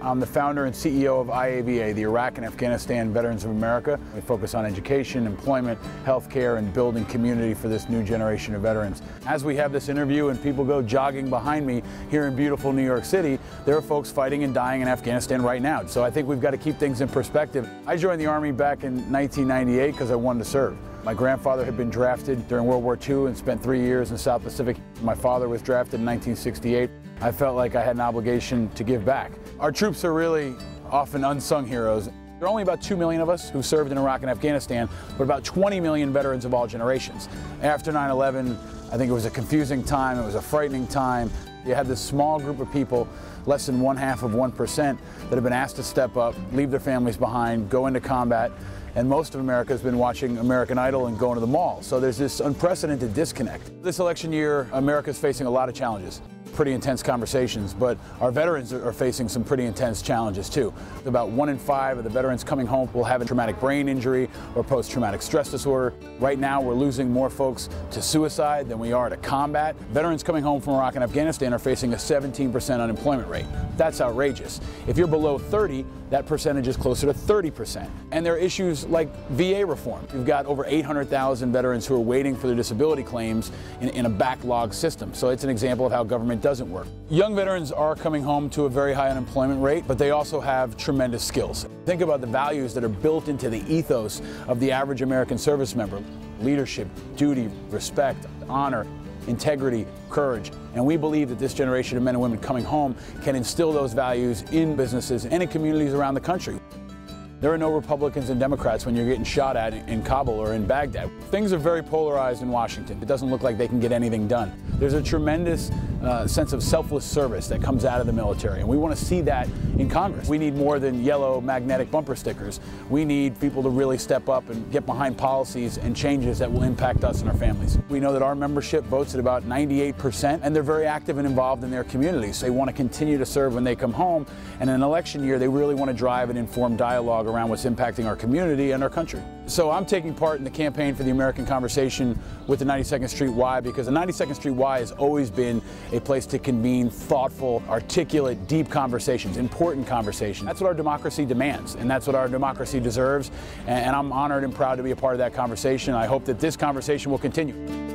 I'm the founder and CEO of IAVA, the Iraq and Afghanistan Veterans of America. We focus on education, employment, healthcare, and building community for this new generation of veterans. As we have this interview and people go jogging behind me here in beautiful New York City, there are folks fighting and dying in Afghanistan right now. So I think we've got to keep things in perspective. I joined the Army back in 1998 because I wanted to serve. My grandfather had been drafted during World War II and spent 3 years in the South Pacific. My father was drafted in 1968. I felt like I had an obligation to give back. Our troops are really often unsung heroes. There are only about 2 million of us who served in Iraq and Afghanistan, but about 20 million veterans of all generations. After 9/11, I think it was a confusing time, it was a frightening time. You had this small group of people, less than 0.5% that have been asked to step up, leave their families behind, go into combat, and most of America has been watching American Idol and going to the mall. So there's this unprecedented disconnect. This election year, America's facing a lot of challenges. Pretty intense conversations, but our veterans are facing some pretty intense challenges too. About 1 in 5 of the veterans coming home will have a traumatic brain injury or post-traumatic stress disorder. Right now we're losing more folks to suicide than we are to combat. Veterans coming home from Iraq and Afghanistan are facing a 17% unemployment rate. That's outrageous. If you're below 30, that percentage is closer to 30%. And there are issues like VA reform. You've got over 800,000 veterans who are waiting for their disability claims in a backlog system. So it's an example of how government doesn't work. Young veterans are coming home to a very high unemployment rate, but they also have tremendous skills. Think about the values that are built into the ethos of the average American service member: leadership, duty, respect, honor, integrity, courage. And we believe that this generation of men and women coming home can instill those values in businesses and in communities around the country. There are no Republicans and Democrats when you're getting shot at in Kabul or in Baghdad. Things are very polarized in Washington. It doesn't look like they can get anything done. There's a tremendous sense of selfless service that comes out of the military, and we want to see that in Congress. We need more than yellow magnetic bumper stickers. We need people to really step up and get behind policies and changes that will impact us and our families. We know that our membership votes at about 98%, and they're very active and involved in their communities. They want to continue to serve when they come home, and in an election year, they really want to drive an informed dialogue around what's impacting our community and our country. So I'm taking part in the campaign for the American Conversation with the 92nd Street Y, because the 92nd Street Y has always been a place to convene thoughtful, articulate, deep conversations, important conversations. That's what our democracy demands, and that's what our democracy deserves. And I'm honored and proud to be a part of that conversation. I hope that this conversation will continue.